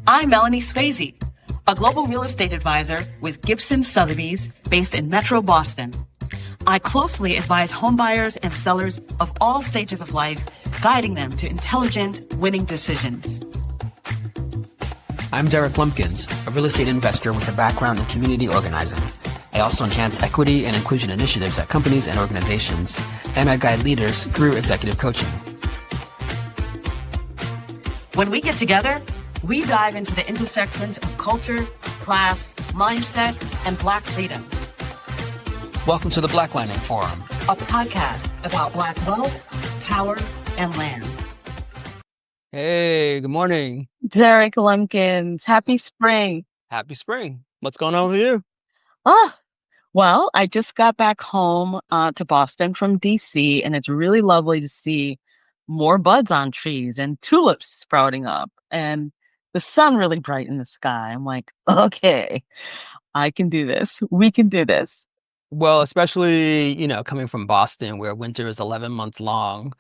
I'm Melony Swayze, a global real estate advisor with Gibson Sotheby's based in Metro Boston. I closely advise homebuyers and sellers of all stages of life, guiding them to intelligent, winning decisions. I'm Derek Lumpkins, a real estate investor with a background in community organizing. I also enhance equity and inclusion initiatives at companies and organizations, and I guide leaders through executive coaching. When we get together, we dive into the intersections of culture, class, mindset, and Black freedom. Welcome to the Blacklining Forum, a podcast about Black wealth, power, and land. Hey, good morning. Derek Lumpkins, happy spring. Happy spring. What's going on with you? Well, I just got back home to Boston from DC, and it's really lovely to see more buds on trees and tulips sprouting up and the sun really bright in the sky. I'm like, okay, I can do this. We can do this. Well, especially, coming from Boston where winter is 11 months long.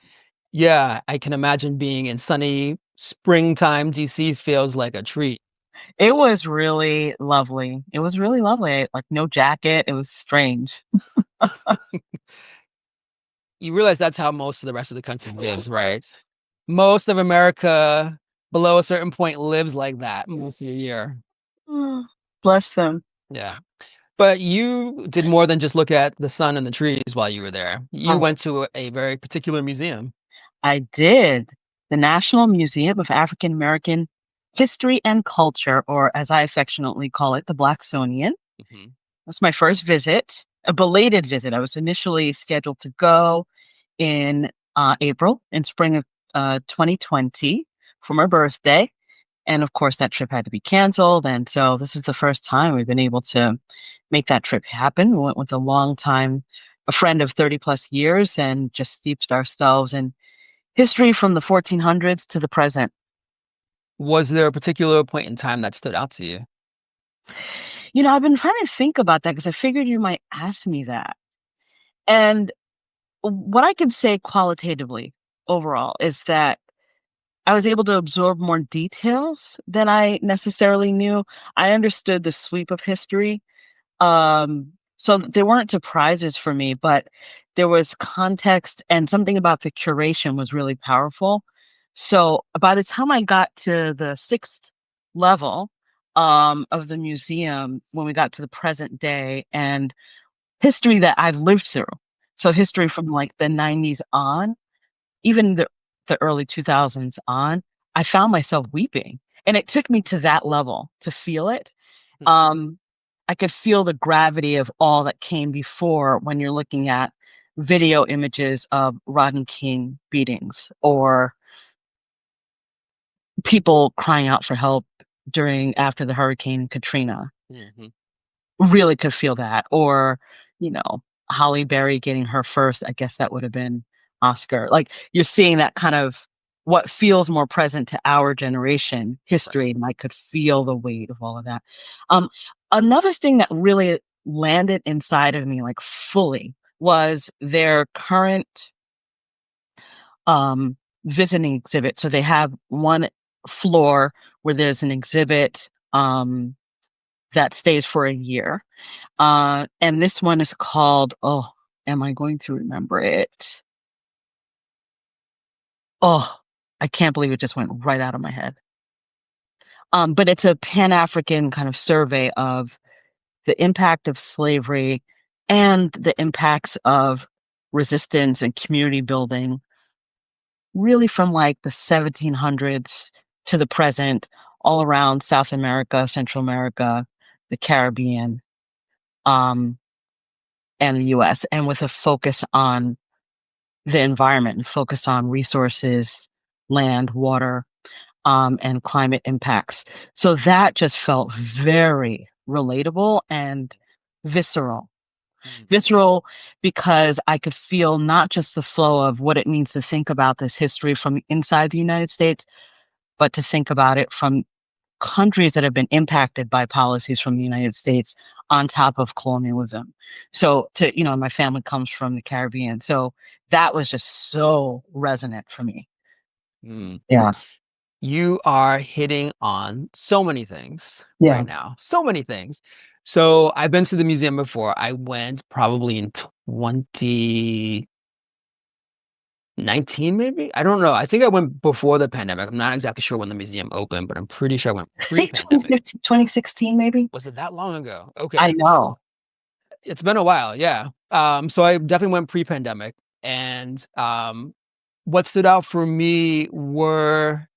Yeah, I can imagine being in sunny springtime. DC feels like a treat. It was really lovely. Like no jacket. It was strange. You realize that's how most of the rest of the country lives, right? Most of America below a certain point lives like that most of the year. Bless them. Yeah. But you did more than just look at the sun and the trees while you were there. You went to a very particular museum. I did. The National Museum of African American History and Culture, or as I affectionately call it, the Blacksonian. Mm-hmm. That's my first visit, a belated visit. I was initially scheduled to go in spring of 2020 for my birthday. And of course, that trip had to be canceled. And so this is the first time we've been able to make that trip happen. We went with a friend of 30 plus years, and just steeped ourselves in history from the 1400s to the present. Was there a particular point in time that stood out to you? I've been trying to think about that because I figured you might ask me that. And what I can say qualitatively overall is that I was able to absorb more details than I necessarily knew. I understood the sweep of history. So there weren't surprises for me, but there was context, and something about the curation was really powerful. So by the time I got to the 6th level of the museum, when we got to the present day and history that I've lived through, so history from like the 90s on, even the early 2000s on, I found myself weeping. And it took me to that level to feel it. I could feel the gravity of all that came before when you're looking at video images of Rodney King beatings or people crying out for help after the Hurricane Katrina. Mm-hmm. Really could feel that. Or, Halle Berry getting her first, I guess that would have been Oscar. Like, you're seeing that kind of what feels more present to our generation history, and I could feel the weight of all of that. Another thing that really landed inside of me, like fully, was their current visiting exhibit. So they have one floor where there's an exhibit that stays for a year. And this one is called, am I going to remember it? I can't believe it just went right out of my head. But it's a Pan-African kind of survey of the impact of slavery and the impacts of resistance and community building, really from like the 1700s to the present, all around South America, Central America, the Caribbean, and the US, and with a focus on the environment and focus on resources, land, water, and climate impacts. So that just felt very relatable and visceral. Visceral because I could feel not just the flow of what it means to think about this history from inside the United States, but to think about it from countries that have been impacted by policies from the United States on top of colonialism. So my family comes from the Caribbean. So that was just so resonant for me. Mm. Yeah. You are hitting on so many things Yeah. right now. So many things. So I've been to the museum before. I went probably in 2019, maybe? I don't know. I think I went before the pandemic. I'm not exactly sure when the museum opened, but I'm pretty sure I went I think pre-pandemic. 2015, 2016, maybe. Was it that long ago? I Okay. know. It's been a while, yeah. So I definitely went pre-pandemic, and what stood out for me were,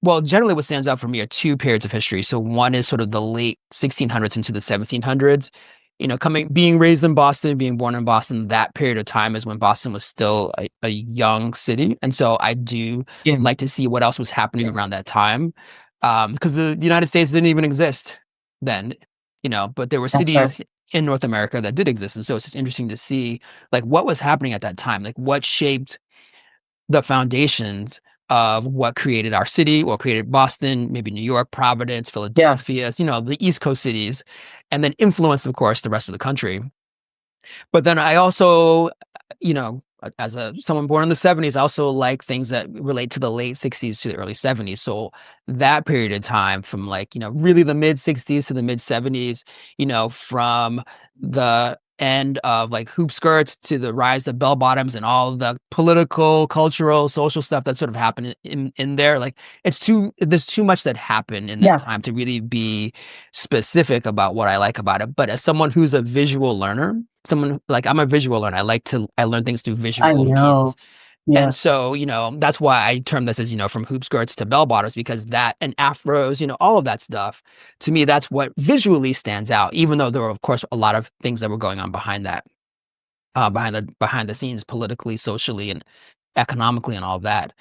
well, generally what stands out for me are two periods of history. So one is sort of the late 1600s into the 1700s. Being raised in Boston, being born in Boston, that period of time is when Boston was still a young city. And so I do Yeah. like to see what else was happening around that time. Because the United States didn't even exist then, but there were That's right. cities in North America that did exist. And so it's just interesting to see like what was happening at that time, like what shaped the foundations of what created our city, what created Boston, maybe New York, Providence, Yes. Philadelphia, the East Coast cities, and then influenced, of course, the rest of the country. But then I also, as someone born in the 70s, I also like things that relate to the late 60s to the early 70s. So that period of time from really the mid 60s to the mid 70s, from the end of like hoop skirts to the rise of bell bottoms and all the political, cultural, social stuff that sort of happened in there. Like there's too much that happened in that Yes. time to really be specific about what I like about it. But as someone who's a visual learner, I'm a visual learner. I learn things through I visual know. means. Yeah. And so, that's why I term this as, from hoop skirts to bell bottoms, because that and afros, all of that stuff, to me, that's what visually stands out, even though there were, of course, a lot of things that were going on behind that, behind the scenes, politically, socially, and economically, and all of that.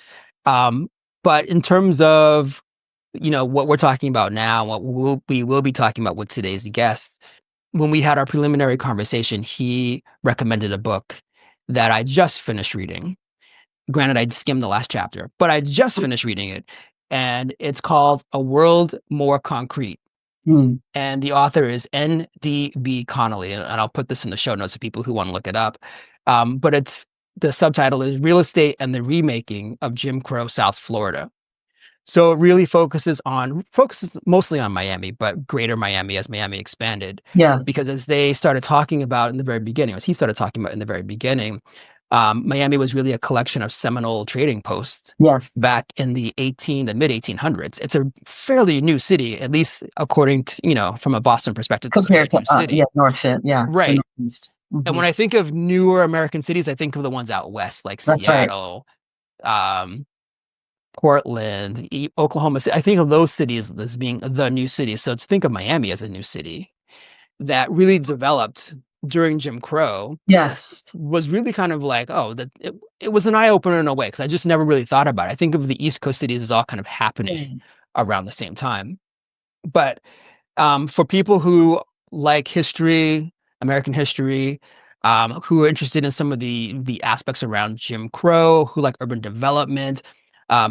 But in terms of, what we're talking about now, we will be talking about with today's guest, when we had our preliminary conversation, he recommended a book that I just finished reading. Granted, I'd skimmed the last chapter, but I just finished reading it. And it's called A World More Concrete. Mm. And the author is N.D.B. Connolly. And I'll put this in the show notes for people who want to look it up. But the subtitle is Real Estate and the Remaking of Jim Crow South Florida. So it really focuses mostly on Miami, but greater Miami as Miami expanded. Yeah. Because as they started talking about in the very beginning, as he started talking about in the very beginning, Miami was really a collection of Seminole trading posts Yes. back in the mid 1800s. It's a fairly new city, at least according to, from a Boston perspective. Compared to city. North End, yeah. Right. Northeast. And when I think of newer American cities, I think of the ones out west, like That's right. Seattle, Portland, Oklahoma City. I think of those cities as being the new cities. So to think of Miami as a new city that really developed during Jim Crow, yes, was really kind of like, it was an eye opener in a way, because I just never really thought about it. I think of the East Coast cities as all kind of happening around the same time. But for people who like history, American history, who are interested in some of the aspects around Jim Crow, who like urban development,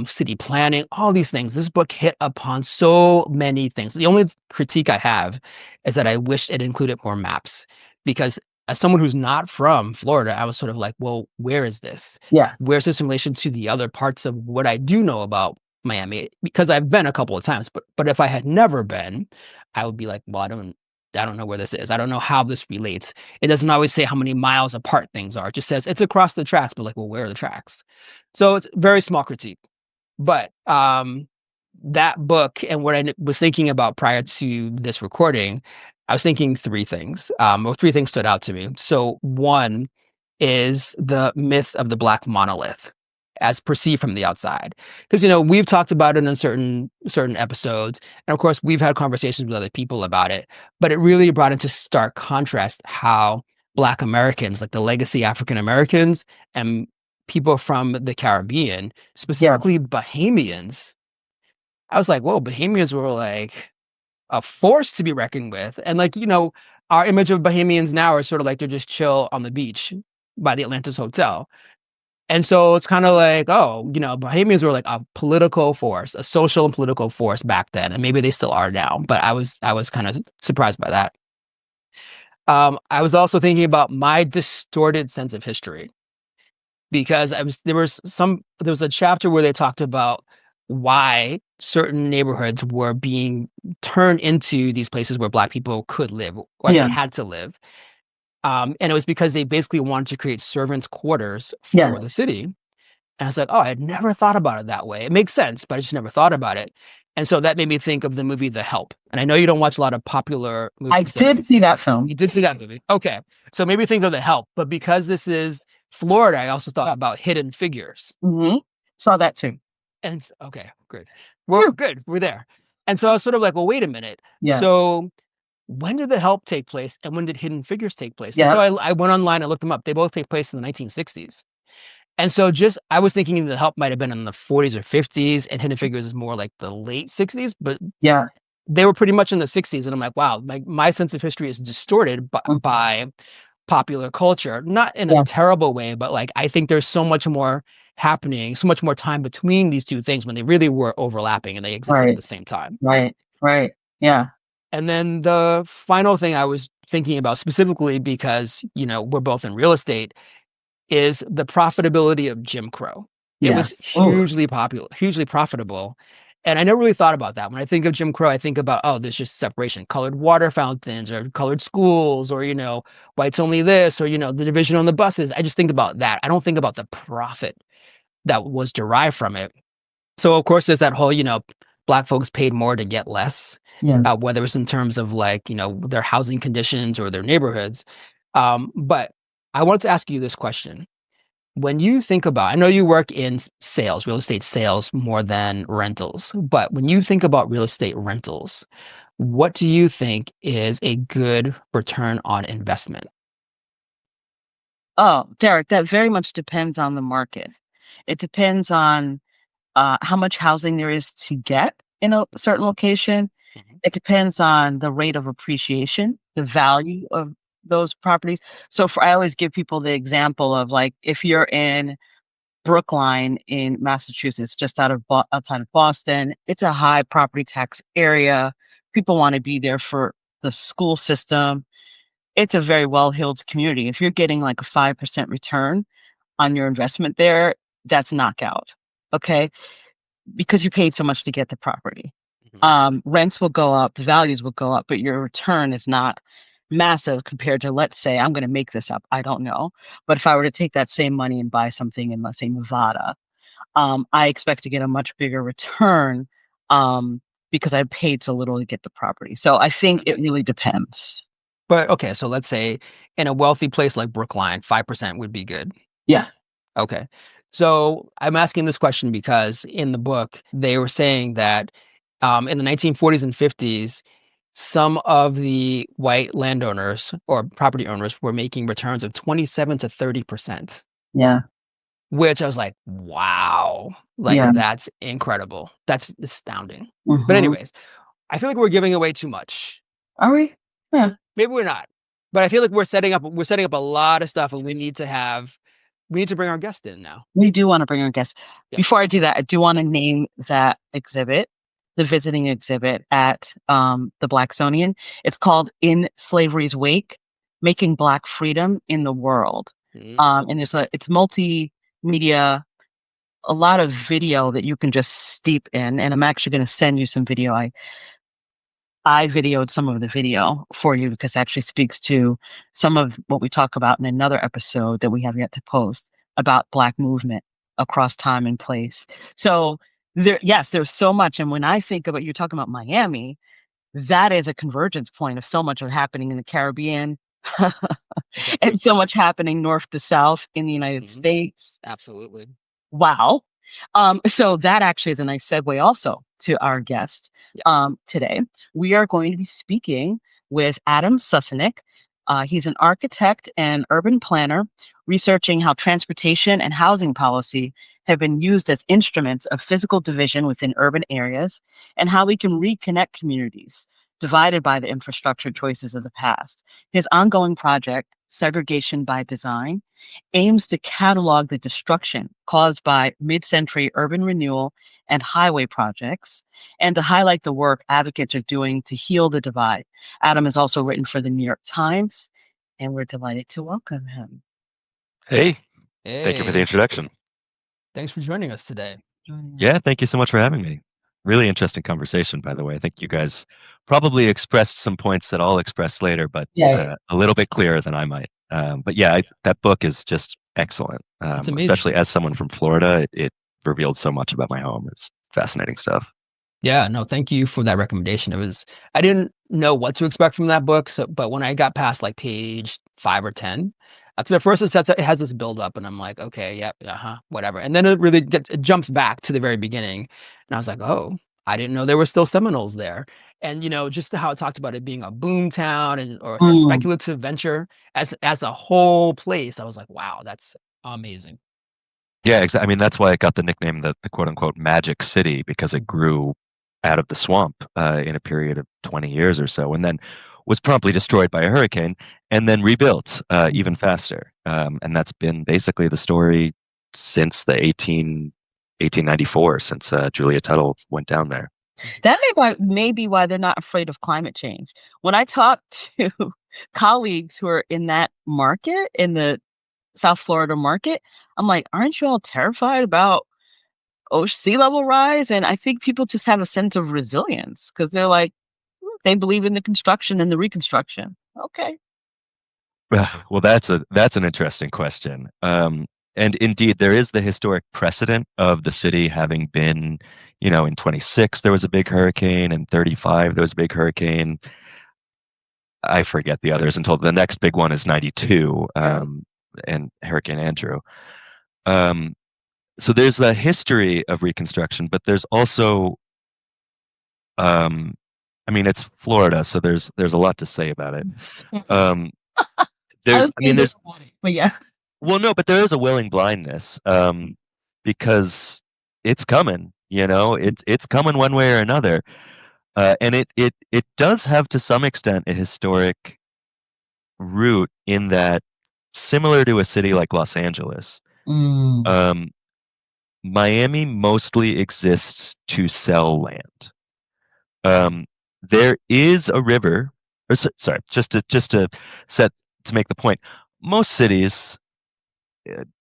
city planning, all these things, this book hit upon so many things. The only critique I have is that I wish it included more maps, because as someone who's not from Florida, I was sort of like, well, where is this? Yeah. Where's this in relation to the other parts of what I do know about Miami? Because I've been a couple of times, but if I had never been, I would be like, well, I don't know where this is. I don't know how this relates. It doesn't always say how many miles apart things are. It just says it's across the tracks, but like, well, where are the tracks? So it's very small critique. But that book, and what I was thinking about prior to this recording, I was thinking three things, or three things stood out to me. So one is the myth of the Black monolith as perceived from the outside. Because, we've talked about it in certain episodes. And of course, we've had conversations with other people about it. But it really brought into stark contrast how Black Americans, like the legacy African Americans and people from the Caribbean, specifically Bahamians, I was like, whoa, Bahamians were like a force to be reckoned with. And like, our image of Bahamians now are sort of like they're just chill on the beach by the Atlantis Hotel. And so it's kind of like, Bahamians were like a political force, a social and political force back then. And maybe they still are now, but I was kind of surprised by that. I was also thinking about my distorted sense of history, because there was a chapter where they talked about why certain neighborhoods were being turned into these places where Black people could live or Yeah. they had to live. And it was because they basically wanted to create servants' quarters for the Yes. city. And I was like, oh, I had never thought about it that way. It makes sense, but I just never thought about it. And so that made me think of the movie The Help. And I know you don't watch a lot of popular I movies. did see that film. You did see that movie. Okay. So maybe think of The Help. But because this is Florida, I also thought about Hidden Figures. Saw that too. And okay, good. We're good. We're there. And so I was sort of like, well, wait a minute. So when did The Help take place and when did Hidden Figures take place? And so I went online and looked them up. They both take place in the 1960s. And so I was thinking The Help might have been in the 40s or 50s and Hidden Figures is more like the late 60s, but they were pretty much in the 60s. And I'm like, wow, my sense of history is distorted by popular culture, not in a terrible way, but like, I think there's so much more happening, so much more time between these two things when they really were overlapping and they existed at the same time. Right. Yeah. And then the final thing I was thinking about specifically because, we're both in real estate is the profitability of Jim Crow. It was hugely profitable. And I never really thought about that. When I think of Jim Crow, I think about, oh, there's just separation, colored water fountains or colored schools or, whites only this or, the division on the buses. I just think about that. I don't think about the profit that was derived from it. So, of course, there's that whole, Black folks paid more to get less, whether it's in terms of like, their housing conditions or their neighborhoods. But I wanted to ask you this question. When you think about, I know you work in sales, real estate sales more than rentals, but when you think about real estate rentals, what do you think is a good return on investment? Oh, Derek, that very much depends on the market. It depends on how much housing there is to get in a certain location. It depends on the rate of appreciation, the value of those properties. So I always give people the example of like, if you're in Brookline in Massachusetts, just outside of Boston, it's a high property tax area. People want to be there for the school system. It's a very well-heeled community. If you're getting like a 5% return on your investment there, that's knockout. Okay. Because you paid so much to get the property. Rents will go up, the values will go up, but your return is not massive compared to, let's say, I'm going to make this up, I don't know. But if I were to take that same money and buy something in, let's say, Nevada, I expect to get a much bigger return because I paid so little to get the property. So I think it really depends. But okay, so let's say in a wealthy place like Brookline, 5% would be good. Yeah. Okay. So I'm asking this question because in the book, they were saying that in the 1940s and 50s, some of the white landowners or property owners were making returns of 27 to 30%. Yeah. Which I was like, wow, that's incredible. That's astounding. But anyways, I feel like we're giving away too much. Are we? Yeah. Maybe we're not. But I feel like we're setting up a lot of stuff and we need to bring our guest in now. We do want to bring our guest. Yeah. Before I do that, I do want to name that exhibit, the visiting exhibit at the Blacksonian. It's called In Slavery's Wake, Making Black Freedom in the World. And it's multimedia, a lot of video that you can just steep in. And I'm actually going to send you some video. I videoed some of the video for you because it actually speaks to some of what we talk about in another episode that we have yet to post about Black movement across time and place. So there's so much. And when I think about, you're talking about Miami, that is a convergence point of so much happening in the Caribbean and so much happening north to south in the United States. Absolutely. Wow. So that actually is a nice segue also to our guest today. We are going to be speaking with Adam Susaneck. He's an architect and urban planner, researching how transportation and housing policy have been used as instruments of physical division within urban areas, and how we can reconnect communities divided by the infrastructure choices of the past. His ongoing project, Segregation by Design, aims to catalog the destruction caused by mid-century urban renewal and highway projects, and to highlight the work advocates are doing to heal the divide. Adam has also written for the New York Times, and we're delighted to welcome him. Hey. Thank you for the introduction. Thanks for joining us today. joining us. Yeah, thank you so much for having me. Really interesting conversation, by the way. I think you guys probably expressed some points that I'll express later, but Yeah. a little bit clearer than I might. But yeah, that book is just excellent. It's amazing. Especially as someone from Florida, it revealed so much about my home. It's fascinating stuff. Yeah, no, thank you for that recommendation. I didn't know what to expect from that book, but when I got past like page 5 or 10, after the first it has this build up, and I'm like, okay, yep, whatever. And then it jumps back to the very beginning, and I was like, oh, I didn't know there were still Seminoles there. And just how it talked about it being a boom town or a speculative venture as a whole place. I was like, wow, that's amazing. Yeah, exactly. I mean, that's why it got the nickname the quote unquote magic city, because it grew out of the swamp in a period of 20 years or so, and then was promptly destroyed by a hurricane and then rebuilt even faster. And that's been basically the story since the 1894, since Julia Tuttle went down there. That may be why they're not afraid of climate change. When I talk to colleagues who are in that market, in the South Florida market, I'm like, aren't you all terrified about sea level rise? And I think people just have a sense of resilience because they're like, they believe in the construction and the reconstruction. Okay. Well, that's an interesting question. And indeed, there is the historic precedent of the city having been, in 26 there was a big hurricane, in 35 there was a big hurricane. I forget the others until the next big one is 92, and Hurricane Andrew. So there's the history of Reconstruction, but there's also, it's Florida, so there's a lot to say about it. But yeah. Well, no, but there is a willing blindness, because it's coming. It's coming one way or another, and it does have to some extent a historic root in that, similar to a city like Los Angeles, Miami mostly exists to sell land. There is a river, or sorry, just to make the point. Most cities,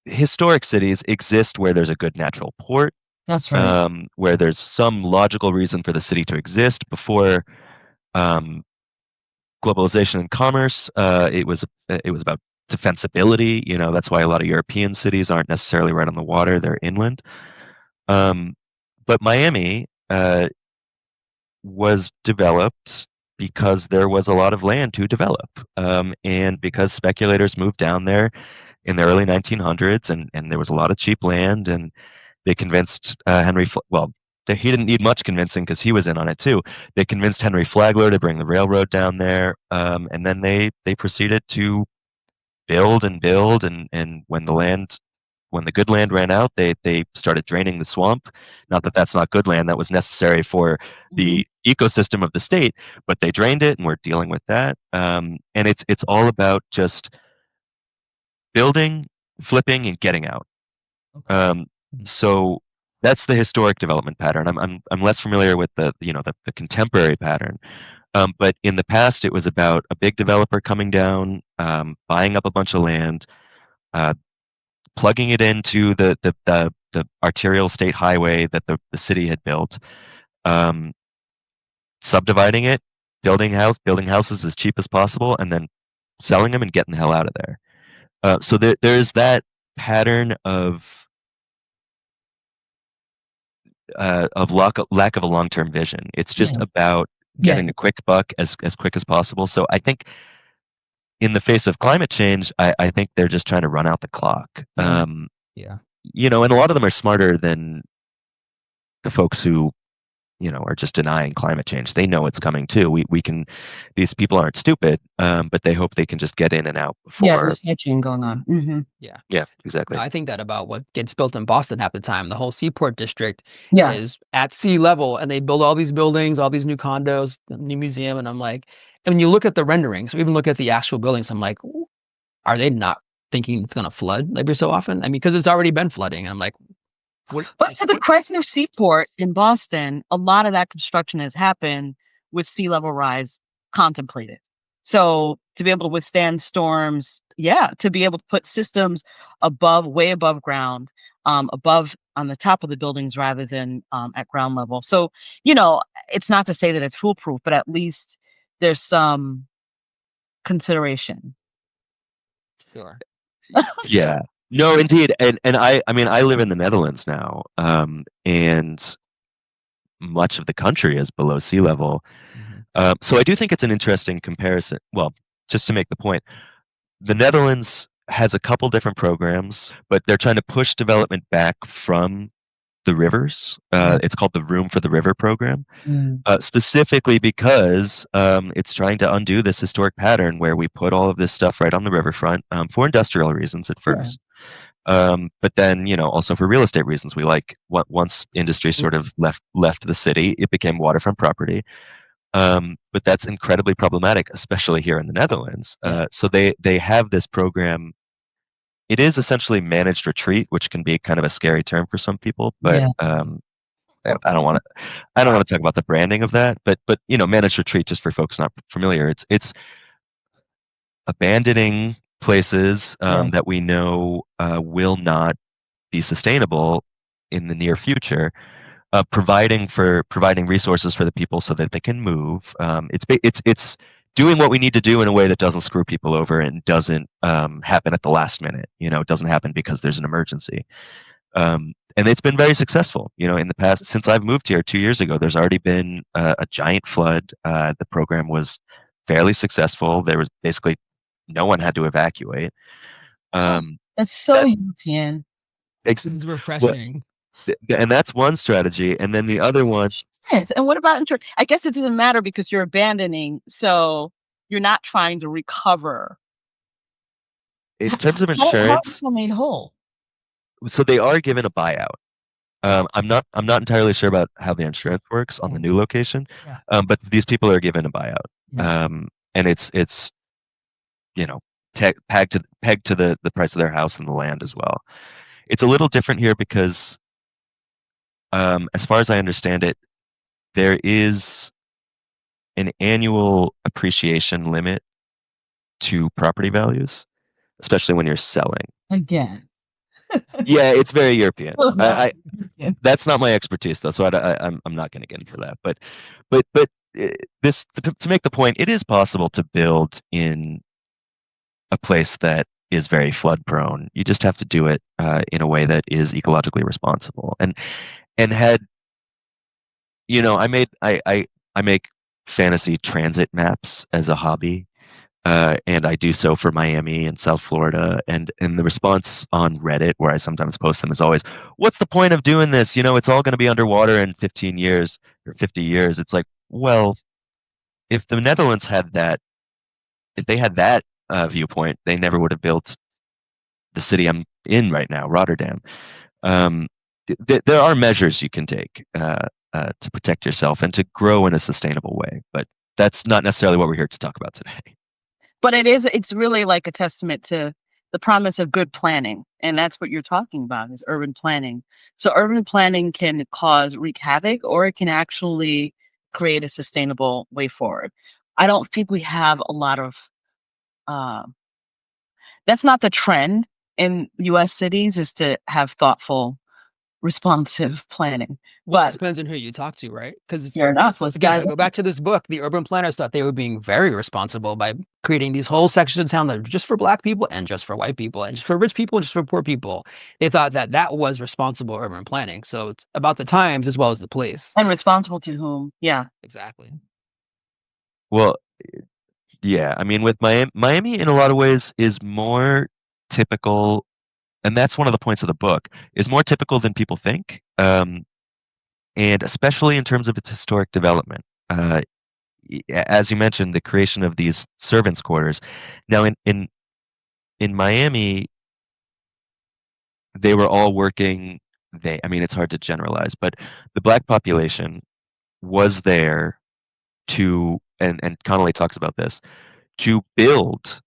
historic cities, exist where there's a good natural port. That's right. Where there's some logical reason for the city to exist. Before globalization and commerce, it was about defensibility. That's why a lot of European cities aren't necessarily right on the water; they're inland. But Miami was developed because there was a lot of land to develop, and because speculators moved down there in the early 1900s, and there was a lot of cheap land, and they convinced he didn't need much convincing because he was in on it too. They convinced Henry Flagler to bring the railroad down there, and then they proceeded to build and build, and when the good land ran out, they started draining the swamp. Not that that's not good land; that was necessary for the ecosystem of the state, but they drained it, and we're dealing with that. And it's all about just building, flipping, and getting out. So that's the historic development pattern. I'm less familiar with the contemporary pattern. But in the past, it was about a big developer coming down, buying up a bunch of land, plugging it into the arterial state highway that the city had built, subdividing it, building houses as cheap as possible, and then selling them and getting the hell out of there. So there is that pattern of lack of a long-term vision. It's just about getting a quick buck as quick as possible. So I think in the face of climate change, I think they're just trying to run out the clock. And a lot of them are smarter than the folks who are just denying climate change. They know it's coming too. These people aren't stupid, but they hope they can just get in and out before. There's hedging going on. Yeah, exactly. No, I think that about what gets built in Boston half the time. The whole Seaport District is at sea level, and they build all these buildings, all these new condos, the new museum, and I'm like, and when you look at the renderings, or even look at the actual buildings, I'm like, are they not thinking it's going to flood every so often? I mean, because it's already been flooding, and I'm like, but to the Chrysler Seaport in Boston, a lot of that construction has happened with sea level rise contemplated. So to be able to withstand storms, to be able to put systems way above ground, above on the top of the buildings rather than at ground level. So, you know, it's not to say that it's foolproof, but at least there's some consideration. Sure. Yeah. No, indeed. And I mean, I live in the Netherlands now, and much of the country is below sea level. So I do think it's an interesting comparison. Well, just to make the point, the Netherlands has a couple different programs, but they're trying to push development back from the rivers. It's called the Room for the River program, specifically because it's trying to undo this historic pattern where we put all of this stuff right on the riverfront for industrial reasons at first. But then, you know, also for real estate reasons, we like once industry sort of left the city, it became waterfront property. But that's incredibly problematic, especially here in the Netherlands. So they have this program. It is essentially managed retreat, which can be kind of a scary term for some people, but I don't want to talk about the branding of that. But you know, managed retreat, just for folks not familiar, it's abandoning places that we know will not be sustainable in the near future, providing resources for the people so that they can move. It's doing what we need to do in a way that doesn't screw people over and doesn't happen at the last minute. You know, it doesn't happen because there's an emergency. And it's been very successful. You know, in the past, since I've moved here 2 years ago, there's already been a giant flood. The program was fairly successful. There was basically no one had to evacuate. That's so European. It's refreshing. And that's one strategy. And then the other one. And what about insurance? I guess it doesn't matter because you're abandoning, so you're not trying to recover. In terms of insurance, how are people made whole? So they are given a buyout. I'm not entirely sure about how the insurance works on the new location, but these people are given a buyout, and it's you know pegged to the price of their house and the land as well. It's a little different here because, as far as I understand it, there is an annual appreciation limit to property values, especially when you're selling. Again. Yeah, it's very European. That's not my expertise, though, so I'm not going to get into that. But this to make the point, it is possible to build in a place that is very flood prone. You just have to do it in a way that is ecologically responsible. And had, you know, I make fantasy transit maps as a hobby. And I do so for Miami and South Florida, and the response on Reddit, where I sometimes post them, is always, "What's the point of doing this? You know, it's all going to be underwater in 15 years or 50 years." It's like, well, if the Netherlands had that, if they had that viewpoint, they never would have built the city I'm in right now, Rotterdam. There are measures you can take to protect yourself and to grow in a sustainable way, but that's not necessarily what we're here to talk about today. But it's really like a testament to the promise of good planning. And that's what you're talking about, is urban planning. So urban planning can wreak havoc, or it can actually create a sustainable way forward. I don't think we have a lot of, that's not the trend in US cities, is to have thoughtful, responsive planning. Well, it depends on who you talk to, right? Because fair enough. Again, go back to this book. The urban planners thought they were being very responsible by creating these whole sections of town that are just for Black people and just for white people and just for rich people and just for poor people. They thought that was responsible urban planning. So it's about the times as well as the place. And responsible to whom? Yeah. Exactly. Well, yeah. I mean, with Miami in a lot of ways is more typical, and that's one of the points of the book, is more typical than people think, and especially in terms of its historic development. As you mentioned, the creation of these servants' quarters. Now, in Miami, they were all working. I mean, it's hard to generalize, but the Black population was there to, and Connolly talks about this, to build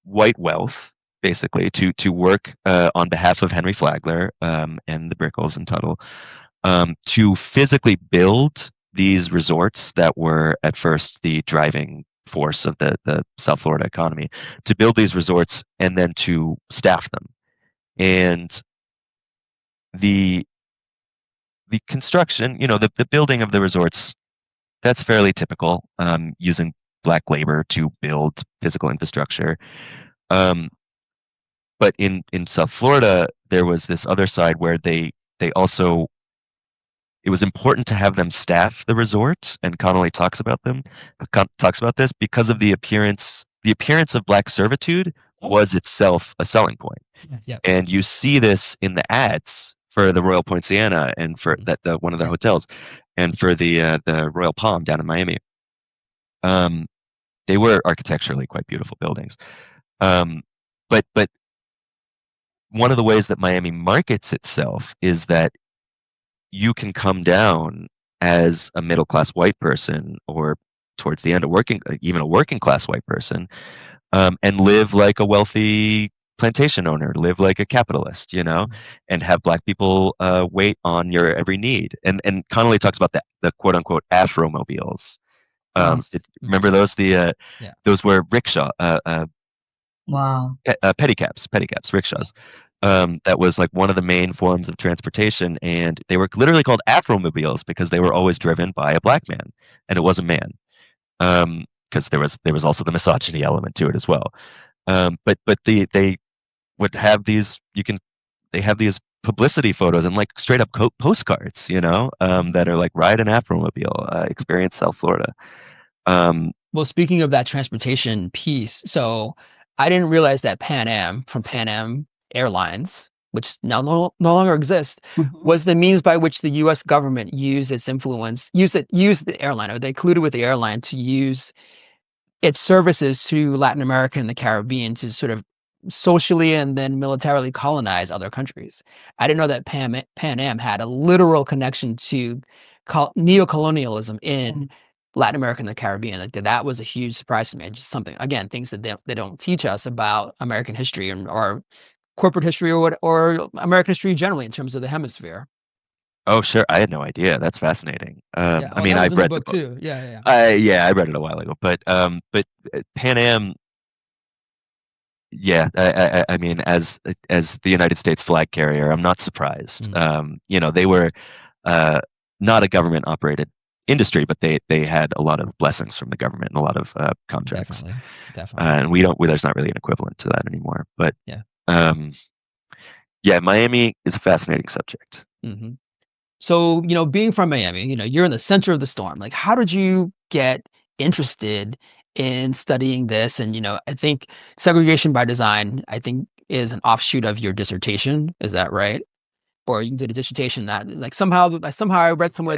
white wealth, basically, to work on behalf of Henry Flagler and the Brickles and Tuttle, to physically build these resorts that were at first the driving force of the South Florida economy, to build these resorts and then to staff them. And the construction, the building of the resorts, that's fairly typical, using black labor to build physical infrastructure. But in South Florida, there was this other side where they also, it was important to have them staff the resort, and Connolly talks about this because of the appearance of black servitude was itself a selling point. Yep. And you see this in the ads for the Royal Poinciana and for one of their hotels, and for the Royal Palm down in Miami. They were architecturally quite beautiful buildings. But one of the ways that Miami markets itself is that you can come down as a middle class white person, or towards the end even a working class white person, and live like a wealthy plantation owner, live like a capitalist, and have black people wait on your every need. And Connolly talks about the quote unquote Afromobiles. Remember those? Those were rickshaw, Wow. pedicabs, rickshaws. That was like one of the main forms of transportation, and they were literally called Afromobiles because they were always driven by a black man, and it was a man. Because there was also the misogyny element to it as well. But they would have these. They have these publicity photos and like straight up postcards, that are like ride an Afromobile, experience South Florida. Well, speaking of that transportation piece, so I didn't realize that Pan Am Airlines, which now no longer exists, was the means by which the U.S. government used its influence, used the airline, or they colluded with the airline to use its services to Latin America and the Caribbean to sort of socially and then militarily colonize other countries. I didn't know that Pan Am had a literal connection to neocolonialism in Latin America and the Caribbean. Like, that was a huge surprise to me. Just something, again, things that they don't teach us about American history or corporate history or American history generally in terms of the hemisphere. Oh, sure. I had no idea. That's fascinating. I mean, I've read the book too. Yeah. I read it a while ago, but Pan Am, yeah, I mean, as the United States flag carrier, I'm not surprised. They were not a government operated industry, but they had a lot of blessings from the government and a lot of contracts. Definitely. And there's not really an equivalent to that anymore. But yeah, Miami is a fascinating subject. Mm-hmm. So, being from Miami, you're in the center of the storm. Like, how did you get interested in studying this? And, I think Segregation by Design, is an offshoot of your dissertation. Is that right? Or you did a dissertation that, like, somehow I read somewhere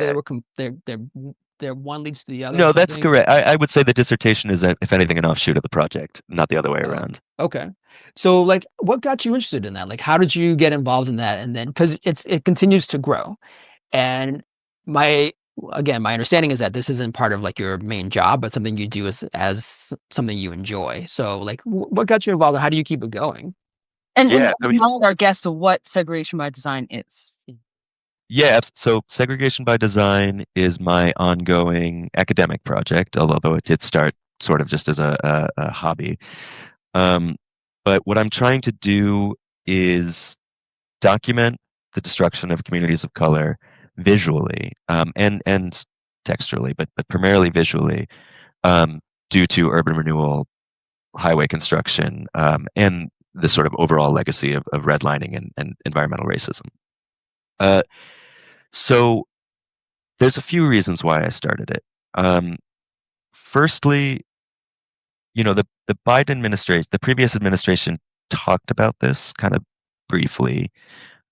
they're one leads to the other. No, that's correct. I would say the dissertation is, if anything, an offshoot of the project, not the other way around. Okay. So, like, what got you interested in that? Like, how did you get involved in that? And then, because it continues to grow. And my understanding is that this isn't part of like your main job, but something you do as something you enjoy. So, like, what got you involved, and how do you keep it going? And tell our guests what Segregation by Design is. Yeah, so Segregation by Design is my ongoing academic project, although it did start sort of just as a hobby. But what I'm trying to do is document the destruction of communities of color visually, and textually, but primarily visually, due to urban renewal, highway construction, and the sort of overall legacy of redlining and environmental racism. So there's a few reasons why I started it. Firstly, the Biden administration, the previous administration, talked about this kind of briefly,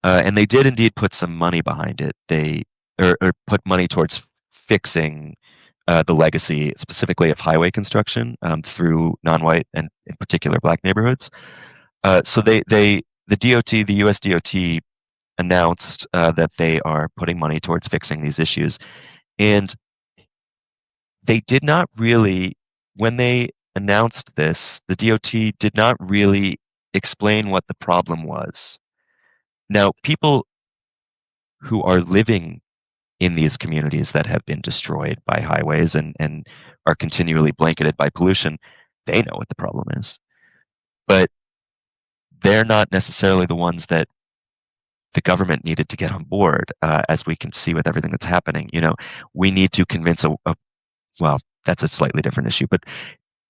and they did indeed put some money behind it. They or put money towards fixing the legacy, specifically of highway construction, through non-white and in particular black neighborhoods. So the U.S. DOT announced that they are putting money towards fixing these issues, and they did not really, when they announced this, the DOT did not really explain what the problem was. Now, people who are living in these communities that have been destroyed by highways and are continually blanketed by pollution, they know what the problem is. But they're not necessarily the ones that the government needed to get on board, as we can see with everything that's happening. We need to convince well, that's a slightly different issue, but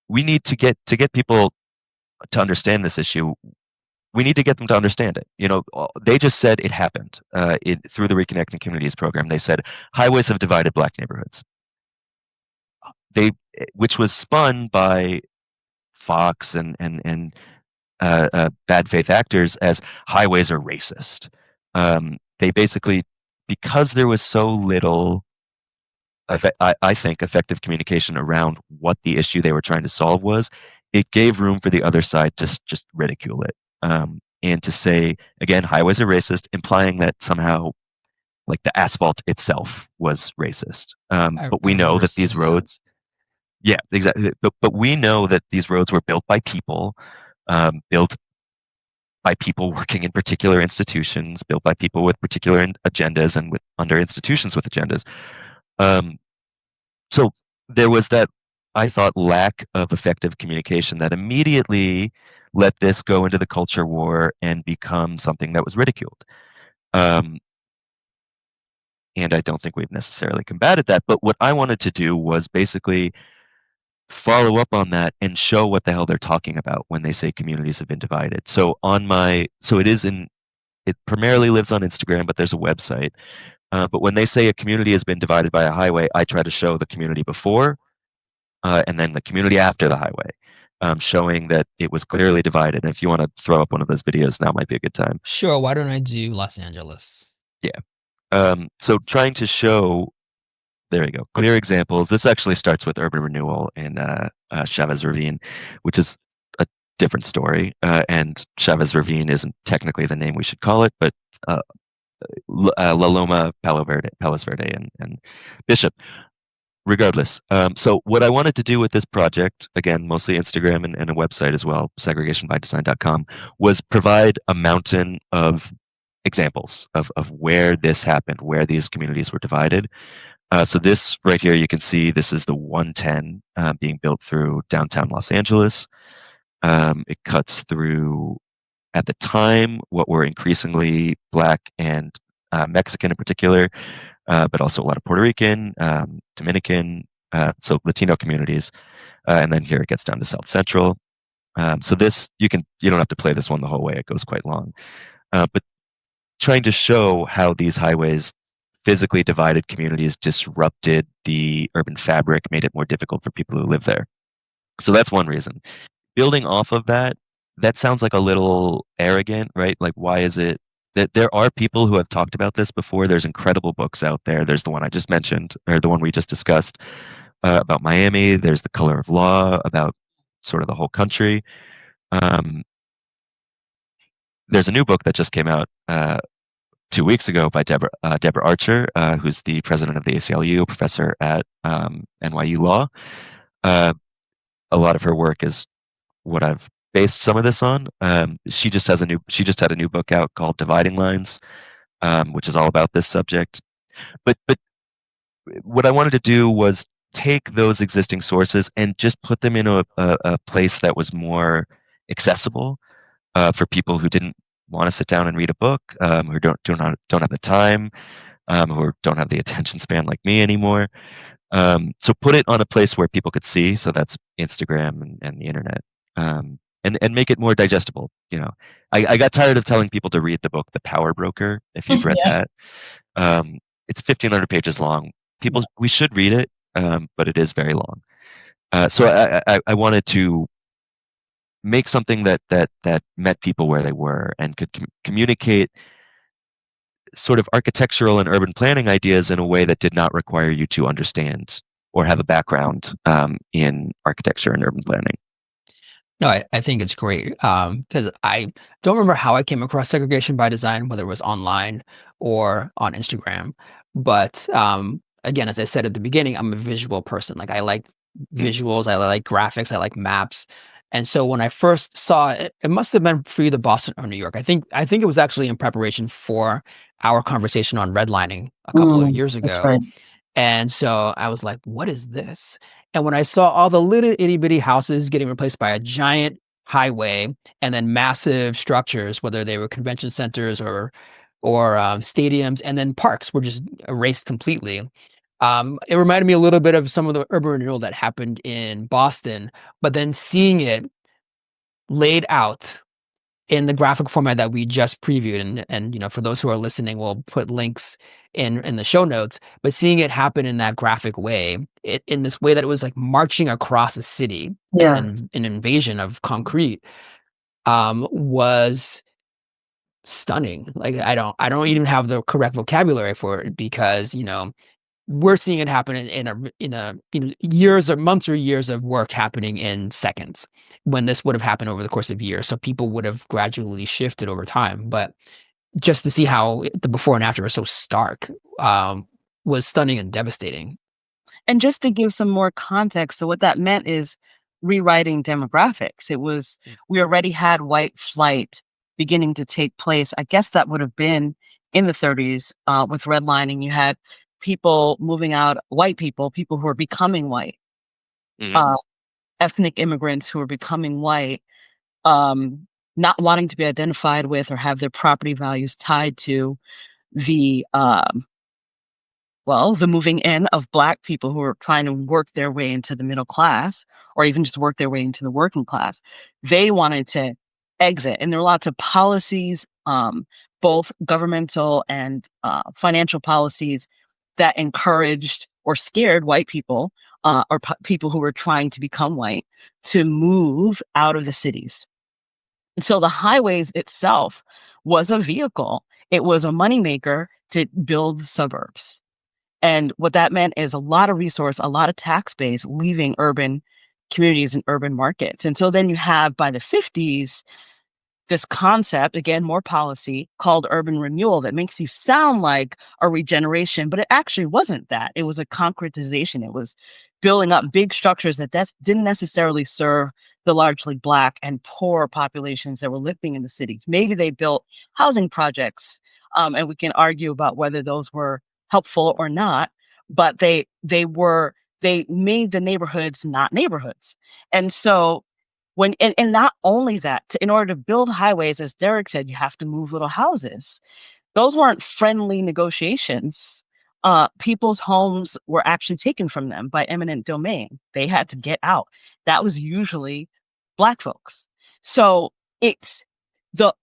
we need to get people to understand this issue. We need to get them to understand it. They just said it happened through the Reconnecting Communities program. They said highways have divided Black neighborhoods. Which was spun by Fox and bad faith actors as highways are racist. They basically, because there was so little, I think, effective communication around what the issue they were trying to solve was, it gave room for the other side to just ridicule it, and to say, again, highways are racist, implying that somehow, like, the asphalt itself was racist. But we know that these roads, yeah, exactly. But we know that these roads were built by people, built by people working in particular institutions, built by people with particular agendas and under institutions with agendas. So there was that, I thought, lack of effective communication that immediately let this go into the culture war and become something that was ridiculed. And I don't think we've necessarily combated that. But what I wanted to do was basically follow up on that and show what the hell they're talking about when they say communities have been divided. So it primarily lives on Instagram, but there's a website. But when they say a community has been divided by a highway, I try to show the community before, and then the community after the highway, showing that it was clearly divided. And if you want to throw up one of those videos, now might be a good time. Sure. Why don't I do Los Angeles? Yeah. So trying to show, there you go, clear examples. This actually starts with urban renewal in Chavez Ravine, which is a different story. And Chavez Ravine isn't technically the name we should call it, but La Loma, Palos Verde, and Bishop. Regardless, so what I wanted to do with this project, again, mostly Instagram and a website as well, segregationbydesign.com, was provide a mountain of examples of where this happened, where these communities were divided. So this right here, you can see this is the 110 being built through downtown Los Angeles. It cuts through, at the time, what were increasingly Black and Mexican in particular, but also a lot of Puerto Rican, Dominican, so Latino communities. And then here it gets down to South Central. So this, you don't have to play this one the whole way. It goes quite long. But trying to show how these highways physically divided communities, disrupted the urban fabric, made it more difficult for people who live there. So that's one reason. Building off of that, that sounds like a little arrogant, right? Like, why is it that there are people who have talked about this before? There's incredible books out there. There's the one I just mentioned, or the one we just discussed, about Miami. There's The Color of Law, about sort of the whole country. There's a new book that just came out 2 weeks ago by Deborah Archer, who's the president of the ACLU, professor at NYU Law. A lot of her work is what I've based some of this on. She just had a new book out called Dividing Lines, which is all about this subject. But what I wanted to do was take those existing sources and just put them in a place that was more accessible for people who didn't want to sit down and read a book, who don't have the time, who don't have the attention span like me anymore. So put it on a place where people could see. So that's Instagram and the internet. And make it more digestible. I got tired of telling people to read the book The Power Broker, if you've read that. It's 1,500 pages long. We should read it, but it is very long. So I wanted to make something that met people where they were and could communicate sort of architectural and urban planning ideas in a way that did not require you to understand or have a background in architecture and urban planning. No, I think it's great, because I don't remember how I came across Segregation by Design, whether it was online or on Instagram. But again, as I said at the beginning, I'm a visual person. Like, I like visuals, I like graphics, I like maps. And so when I first saw it, it must have been for either Boston or New York. I think it was actually in preparation for our conversation on redlining a couple of years ago. That's right. And so I was like, what is this? And when I saw all the little itty bitty houses getting replaced by a giant highway and then massive structures, whether they were convention centers or stadiums, and then parks were just erased completely. It reminded me a little bit of some of the urban renewal that happened in Boston, but then seeing it laid out in the graphic format that we just previewed, and for those who are listening, we'll put links in the show notes. But seeing it happen in that graphic way, in this way that it was like marching across a city, Yeah. and an invasion of concrete, was stunning. Like I don't even have the correct vocabulary for it, because we're seeing it happen in years or months or years of work happening in seconds, when this would have happened over the course of years. So people would have gradually shifted over time. But just to see how the before and after are so stark, was stunning and devastating. And just to give some more context, so what that meant is rewriting demographics. It was, we already had white flight beginning to take place. I guess that would have been in the 30s with redlining. You had people moving out, white people who were becoming white, ethnic immigrants who were becoming white, not wanting to be identified with or have their property values tied to the the moving in of Black people who were trying to work their way into the middle class, or even just work their way into the working class. They wanted to exit, and there were lots of policies, both governmental and financial policies, that encouraged or scared white people or people who were trying to become white to move out of the cities. And so the highways itself was a vehicle. It was a moneymaker to build the suburbs. And what that meant is a lot of resource, a lot of tax base leaving urban communities and urban markets. And so then you have, by the 50s, this concept, again, more policy, called urban renewal, that makes you sound like a regeneration, but it actually wasn't that. It was a concretization. It was building up big structures that didn't necessarily serve the largely Black and poor populations that were living in the cities. Maybe they built housing projects, and we can argue about whether those were helpful or not, but they made the neighborhoods not neighborhoods. And so and not only that, in order to build highways, as Derek said, you have to move little houses. Those weren't friendly negotiations. People's homes were actually taken from them by eminent domain. They had to get out. That was usually Black folks. So it's the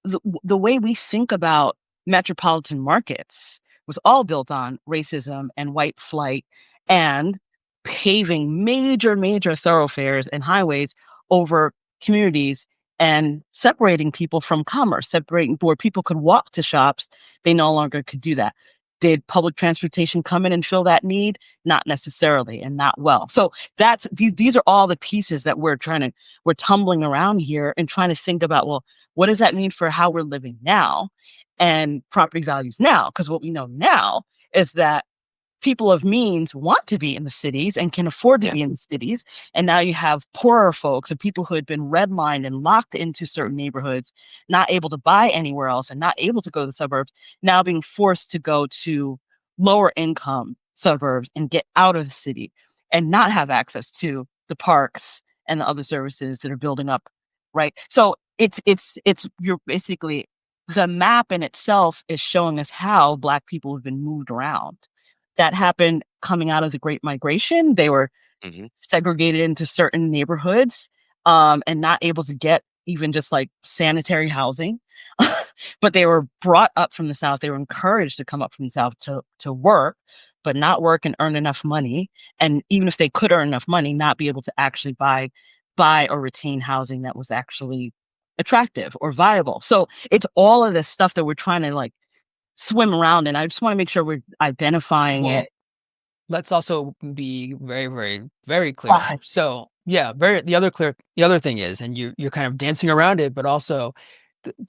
way we think about metropolitan markets was all built on racism and white flight and paving major thoroughfares and highways over communities and separating people from commerce, separating where people could walk to shops. They no longer could do that. Did public transportation come in and fill that need? Not necessarily, and not well. So these are all the pieces that we're tumbling around here and trying to think about, well, what does that mean for how we're living now and property values now? Because what we know now is that people of means want to be in the cities and can afford to be in the cities. And now you have poorer folks and people who had been redlined and locked into certain neighborhoods, not able to buy anywhere else and not able to go to the suburbs, now being forced to go to lower income suburbs and get out of the city and not have access to the parks and the other services that are building up, right? So you're basically, the map in itself is showing us how Black people have been moved around. That happened coming out of the Great Migration. They were segregated into certain neighborhoods and not able to get even just like sanitary housing. But they were brought up from the South. They were encouraged to come up from the South to work, but not work and earn enough money. And even if they could earn enough money, not be able to actually buy or retain housing that was actually attractive or viable. So it's all of this stuff that we're trying to swim around, and I just want to make sure we're identifying it. Let's also be very, very, very clear. So the other thing is, and you're kind of dancing around it, but also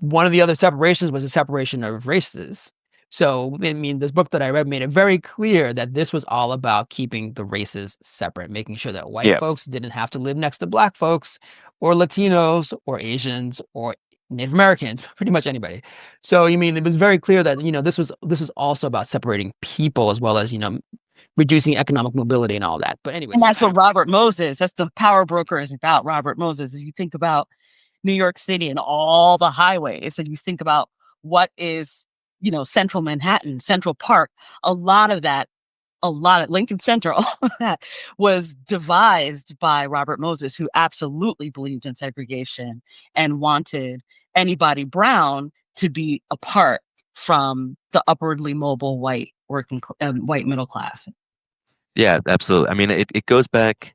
one of the other separations was a separation of races. So, I mean, this book that I read made it very clear that this was all about keeping the races separate, making sure that white folks didn't have to live next to Black folks or Latinos or Asians or Native Americans, pretty much anybody. So, you mean, it was very clear that, this was also about separating people as well as, reducing economic mobility and all that. But anyways. And that's what Robert Moses, that's the power broker is about, Robert Moses. If you think about New York City and all the highways, and you think about what is central Manhattan, Central Park, a lot of Lincoln Center, all of that was devised by Robert Moses, who absolutely believed in segregation and wanted anybody brown to be apart from the upwardly mobile white white middle class. Yeah, absolutely. I mean, it goes back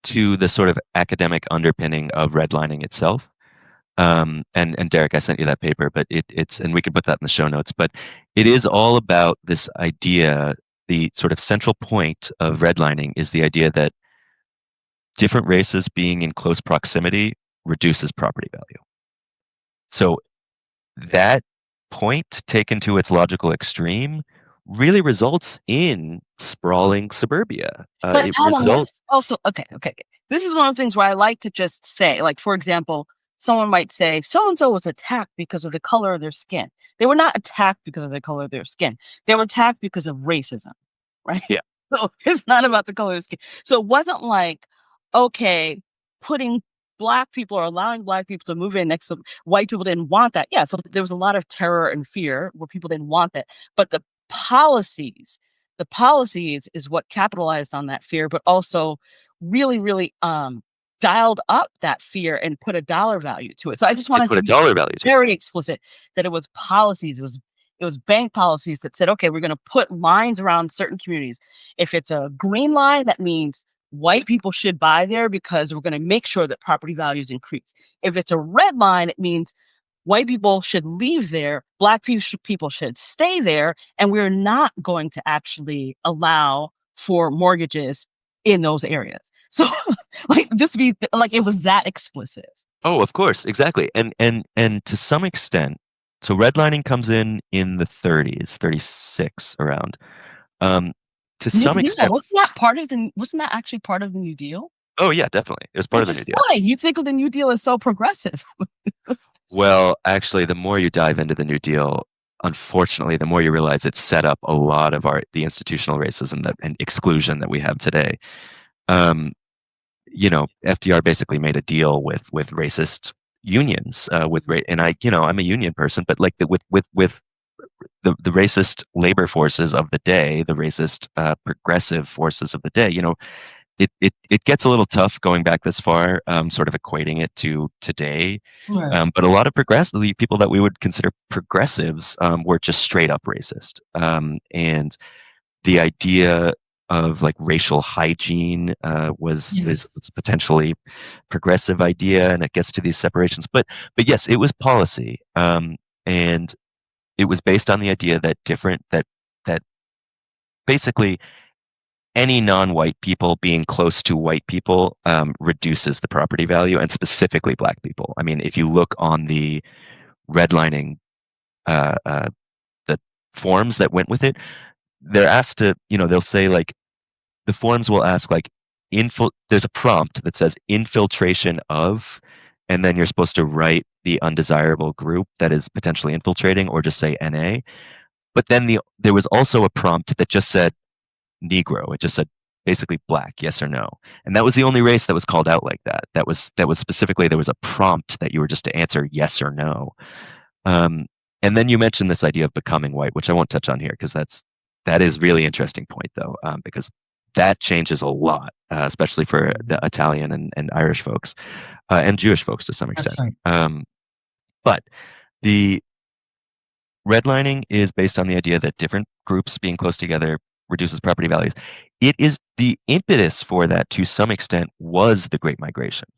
to the sort of academic underpinning of redlining itself. And Derek, I sent you that paper, but it's and we could put that in the show notes. But it is all about this idea. The sort of central point of redlining is the idea that different races being in close proximity reduces property value. So that point taken to its logical extreme really results in sprawling suburbia. But It Adam, results. this also okay. This is one of the things where I like to just say, like, for example, someone might say, so and so was attacked because of the color of their skin. They were not attacked because of the color of their skin. They were attacked because of racism, right? Yeah. So it's not about the color of skin. So it wasn't like, okay, putting Black people or allowing Black people to move in next to white people didn't want that. Yeah, so there was a lot of terror and fear where people didn't want that. But the policies is what capitalized on that fear, but also really, really dialed up that fear and put a dollar value to it. So I just wanted Put to a be dollar value to it. very explicit that it was policies. It was bank policies that said, okay, we're going to put lines around certain communities. If it's a green line, that means white people should buy there because we're going to make sure that property values increase. If it's a red line, it means white people should leave there, Black people should stay there, and we're not going to actually allow for mortgages in those areas. So, like, just be like, it was that explicit. Oh, of course, exactly. And to some extent, so redlining comes in the 30s, 36 around. To some extent, Wasn't that actually part of the New Deal? oh yeah, definitely, it was part of the New Deal. Why you think of the New Deal as so progressive? Well, actually, the more you dive into the New Deal, unfortunately, the more you realize it set up a lot of the institutional racism and exclusion that we have today. FDR basically made a deal with racist unions, and I'm a union person, but like with the racist labor forces of the day, the racist progressive forces of the day. It gets a little tough going back this far, sort of equating it to today. Right. But a lot of the people that we would consider progressives were just straight up racist. And the idea of like racial hygiene is a potentially progressive idea, and it gets to these separations. But yes, it was policy, and it was based on the idea that that basically any non-white people being close to white people reduces the property value, and specifically Black people. I mean, if you look on the redlining, the forms that went with it, they're asked to, they'll say like, the forms will ask like, there's a prompt that says infiltration of, and then you're supposed to write the undesirable group that is potentially infiltrating, or just say NA. But then there was also a prompt that just said Negro. It just said basically Black, yes or no. And that was the only race that was called out like that. That was specifically, there was a prompt that you were just to answer yes or no. And then you mentioned this idea of becoming white, which I won't touch on here because that is really interesting point though, because that changes a lot, especially for the Italian and Irish folks, and Jewish folks to some extent. Right. But the redlining is based on the idea that different groups being close together reduces property values. It is the impetus for that to some extent was the Great Migration.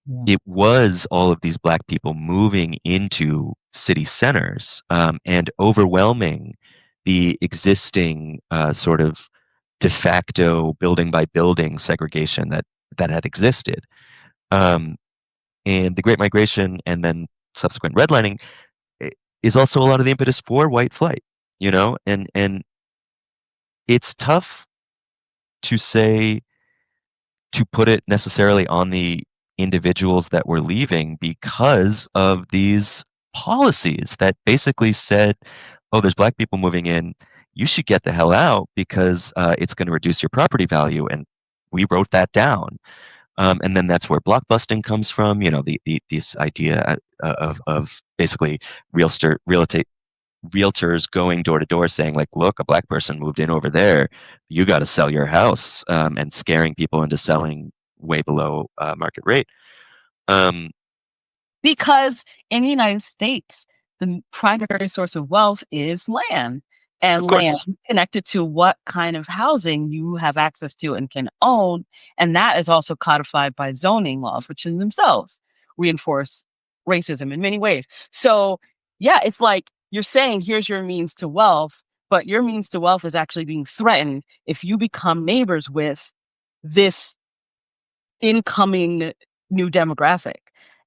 Yeah. It was all of these Black people moving into city centers and overwhelming the existing sort of de facto building by building segregation that had existed. And the Great Migration and then subsequent redlining is also a lot of the impetus for white flight, and it's tough to put it necessarily on the individuals that were leaving because of these policies that basically said, oh, there's Black people moving in, you should get the hell out because it's going to reduce your property value. And we wrote that down. And then that's where blockbusting comes from, this idea of basically real realtors going door to door saying like, look, a black person moved in over there, you got to sell your house, and scaring people into selling way below market rate. Because in the United States, the primary source of wealth is land, and Of course. land connected to what kind of housing you have access to and can own. And that is also codified by zoning laws, which in themselves reinforce racism in many ways. So, yeah, it's like you're saying, here's your means to wealth, but your means to wealth is actually being threatened if you become neighbors with this incoming new demographic.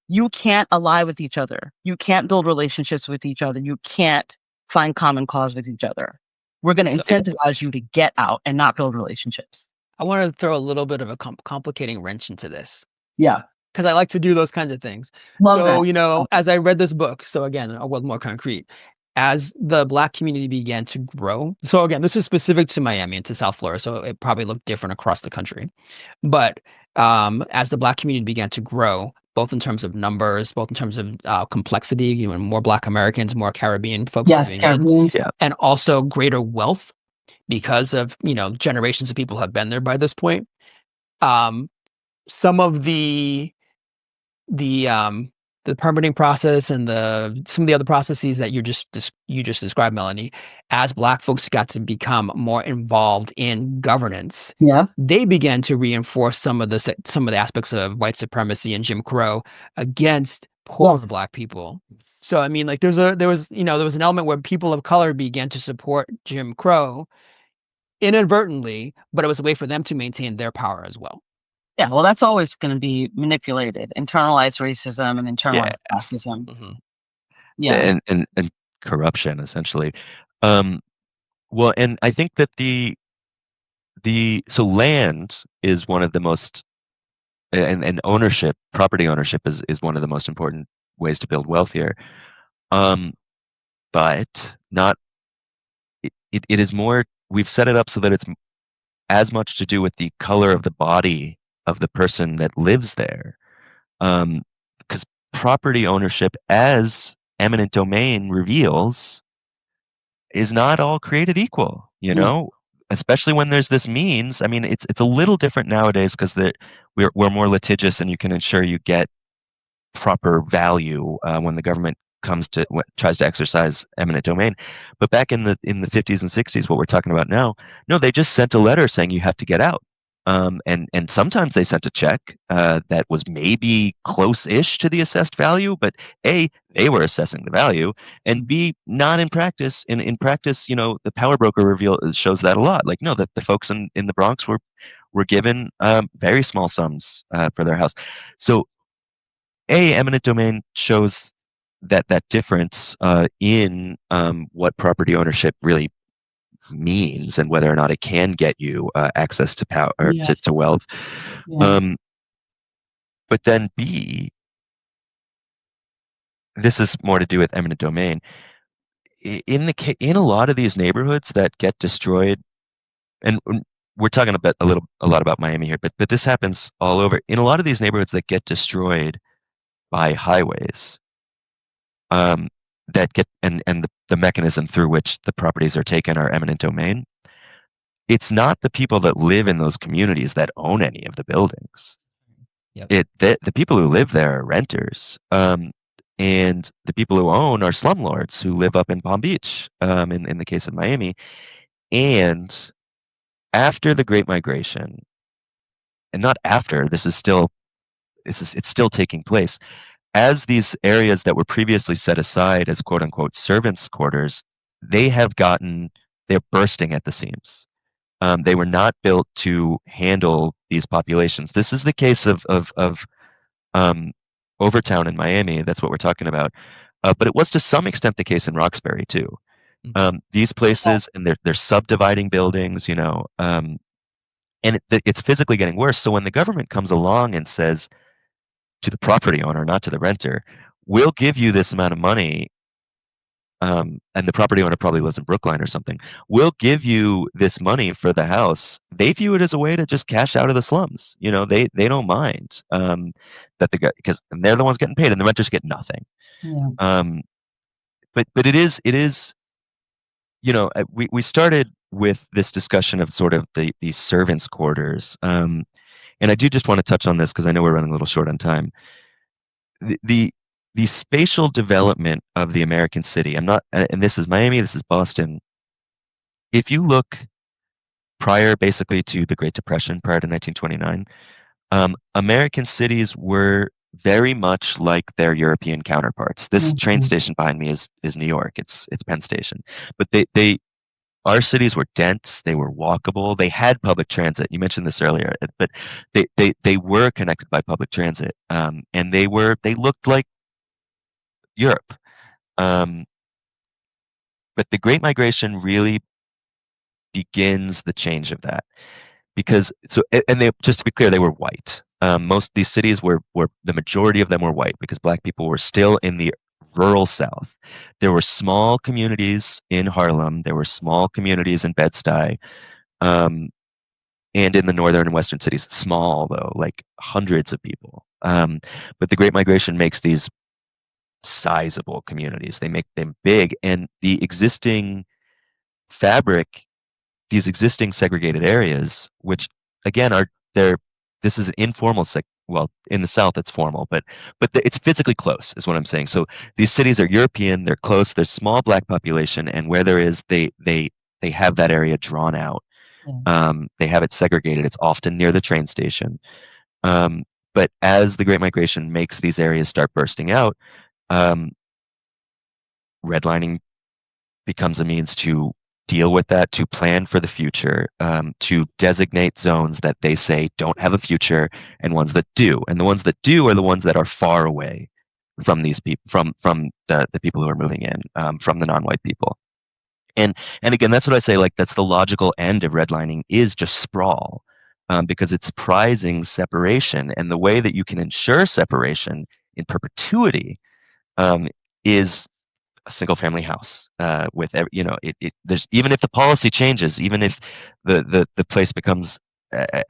You can't ally with each other. You can't build relationships with each other. You can't find common cause with each other. We're going to incentivize you to get out and not build relationships. I want to throw a little bit of a complicating wrench into this. Yeah. Because I like to do those kinds of things. Love So, that. you know, as I read this book, so again, a little more concrete, as the Black community began to grow. So again, this is specific to Miami and to South Florida, so it probably looked different across the country. But as the Black community began to grow, both in terms of numbers, both in terms of complexity, you know, more Black Americans, more Caribbean folks moving in, and also greater wealth because of, you know, generations of people have been there by this point. Some of the permitting process and some of the other processes that you just described, Melanie, as Black folks got to become more involved in governance, they began to reinforce some of the aspects of white supremacy and Jim Crow against poor Black people. So I mean, like there was an element where people of color began to support Jim Crow inadvertently, but it was a way for them to maintain their power as well. Yeah, well, that's always going to be manipulated, internalized racism and internalized classism. Mm-hmm. Yeah, and corruption, essentially. Well, and I think that so land is one of the most, and ownership, property ownership is one of the most important ways to build wealth here. But not, it is more, we've set it up so that it's as much to do with the color of the body of the person that lives there. Because property ownership, as eminent domain reveals, is not all created equal, you know, especially when there's this means. I mean, it's a little different nowadays because we're more litigious and you can ensure you get proper value when the government tries to exercise eminent domain. But back in the 50s and 60s, what we're talking about now, no, they just sent a letter saying you have to get out. And sometimes they sent a check that was maybe close-ish to the assessed value, but A, they were assessing the value, and B, not in practice. In practice, you know, the power broker shows that a lot. Like, no, that the folks in the Bronx were given very small sums for their house. So eminent domain shows that difference in what property ownership really means and whether or not it can get you access to power or to wealth. But then B, this is more to do with eminent domain. In a lot of these neighborhoods that get destroyed, and we're talking a lot about Miami here, but this happens all over. In a lot of these neighborhoods that get destroyed by highways, that get and the mechanism through which the properties are taken are eminent domain. It's not the people that live in those communities that own any of the buildings. The people who live there are renters, and the people who own are slumlords who live up in Palm Beach, in the case of Miami. And after the Great Migration, and not after, it's still taking place. As these areas that were previously set aside as quote unquote servants' quarters, they're bursting at the seams. They were not built to handle these populations. This is the case of Overtown in Miami. That's what we're talking about. But it was to some extent the case in Roxbury too. These places, and they're subdividing buildings, you know, and it's physically getting worse. So when the government comes along and says to the property owner, not to the renter, we'll give you this amount of money, and the property owner probably lives in Brookline or something, we'll give you this money for the house. They view it as a way to just cash out of the slums. You know, they don't mind that because they're the ones getting paid and the renters get nothing. But it is we started with this discussion of sort of these servants' quarters, and I do just want to touch on this because I know we're running a little short on time. The the spatial development of the American city. I'm not, and this is Miami, this is Boston. If you look prior, basically to the Great Depression, prior to 1929, American cities were very much like their European counterparts. This train station behind me is New York. It's Penn Station, but our cities were dense. They were walkable. They had public transit. You mentioned this earlier, but they were connected by public transit, and they looked like Europe. But the Great Migration really begins the change of that, because and they, just to be clear, they were white. Most of these cities were the majority of them were white because black people were still in the rural South. There were small communities in Harlem. There were small communities in Bed-Stuy, and in the northern and western cities. Small though, like hundreds of people. But the Great Migration makes these sizable communities. They make them big, and the existing fabric, these existing segregated areas, which again this is an informal well, in the South it's formal, but it's physically close is what I'm saying. So these cities are European, they're close, there's small black population, and where there is, they have that area drawn out. They have it segregated. It's often near the train station. But as the Great Migration makes these areas start bursting out, redlining becomes a means to deal with that, to plan for the future, to designate zones that they say don't have a future and ones that do. And the ones that do are the ones that are far away from these people, from the people who are moving in, from the non-white people. And again, that's what I say, like, that's the logical end of redlining, is just sprawl, because it's prizing separation. And the way that you can ensure separation in perpetuity is a single family house, with there's, even if the policy changes, even if the place becomes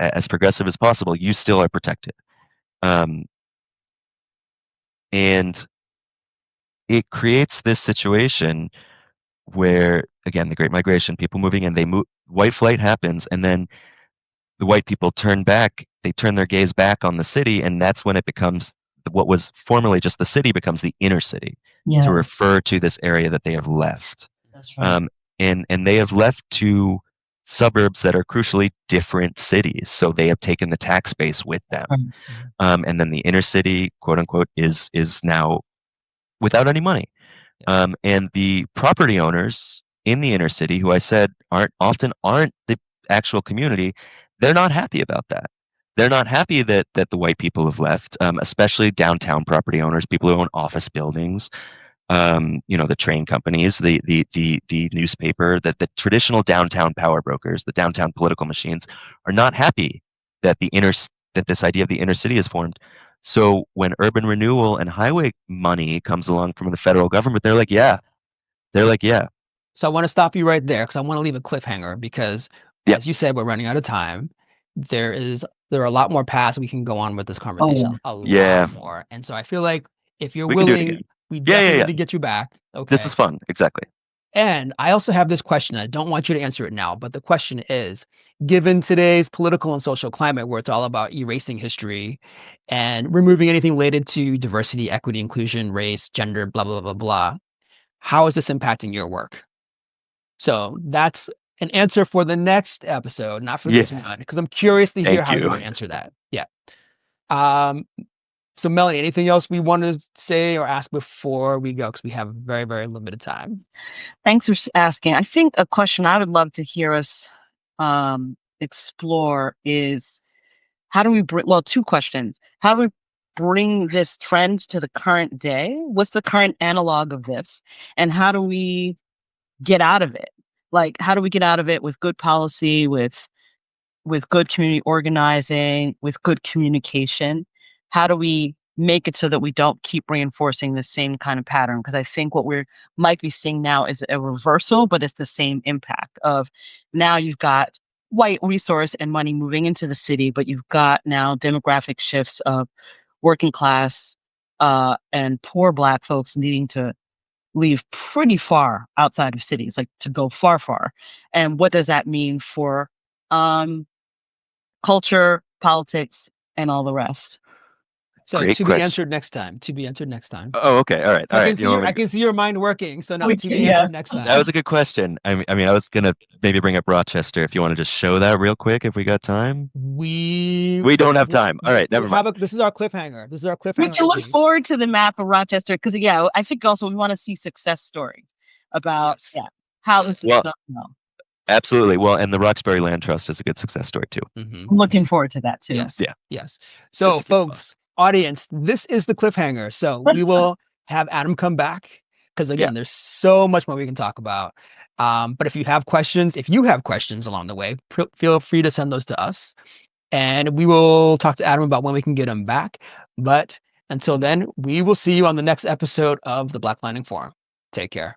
as progressive as possible, you still are protected. And it creates this situation where, again, the Great Migration, people moving in, white flight happens, and then the white people turn their gaze back on the city, and that's when it becomes, what was formerly just the city becomes the inner city, to refer to this area that they have left. That's right. And they have left to suburbs that are crucially different cities, so they have taken the tax base with them. And then the inner city, quote unquote, is now without any money. And the property owners in the inner city, who I said often aren't the actual community, they're not happy about that. They're not happy that the white people have left, especially downtown property owners, people who own office buildings, the train companies, the newspaper, the traditional downtown power brokers, the downtown political machines are not happy that that this idea of the inner city is formed. So when urban renewal and highway money comes along from the federal government, they're like, yeah. So I want to stop you right there because I want to leave a cliffhanger, because as you said, we're running out of time. There are a lot more paths we can go on with this conversation. A lot more. And so I feel like if you're willing, we definitely need to get you back. Okay. This is fun. Exactly. And I also have this question. I don't want you to answer it now, but the question is, given today's political and social climate where it's all about erasing history and removing anything related to diversity, equity, inclusion, race, gender, blah, blah, blah, blah, how is this impacting your work? So that's an answer for the next episode, not for this one, because I'm curious to hear how you would answer that. Yeah. So Melony, anything else we want to say or ask before we go? Because we have very, very limited time. Thanks for asking. I think a question I would love to hear us explore is, how do we two questions. How do we bring this trend to the current day? What's the current analog of this? And how do we get out of it? Like, how do we get out of it with good policy, with good community organizing, with good communication? How do we make it so that we don't keep reinforcing the same kind of pattern? Because I think what we might be seeing now is a reversal, but it's the same impact of, now you've got white resource and money moving into the city, but you've got now demographic shifts of working class and poor Black folks needing to leave pretty far outside of cities, like to go far, far. And what does that mean for culture, politics, and all the rest? So Great to be question. answered next time. To be answered next time. Oh, okay. All right. All right. I can see your mind working. So now We to can- be yeah. answered next time. That was a good question. I mean, I was gonna maybe bring up Rochester if you want to just show that real quick if we got time. We don't have time. All right, never mind. This is our cliffhanger. This is our We cliffhanger. can look forward to the map of Rochester because, yeah, I think also we want to see success stories about how this is done well. Absolutely. Well, and the Roxbury Land Trust is a good success story too. I'm looking forward to that too. Yes. Yeah. Yes. So, folks, audience, this is the cliffhanger. So we will have Adam come back because, again, there's so much more we can talk about. But if you have questions along the way, feel free to send those to us. And we will talk to Adam about when we can get him back. But until then, we will see you on the next episode of the Blacklining Forum. Take care.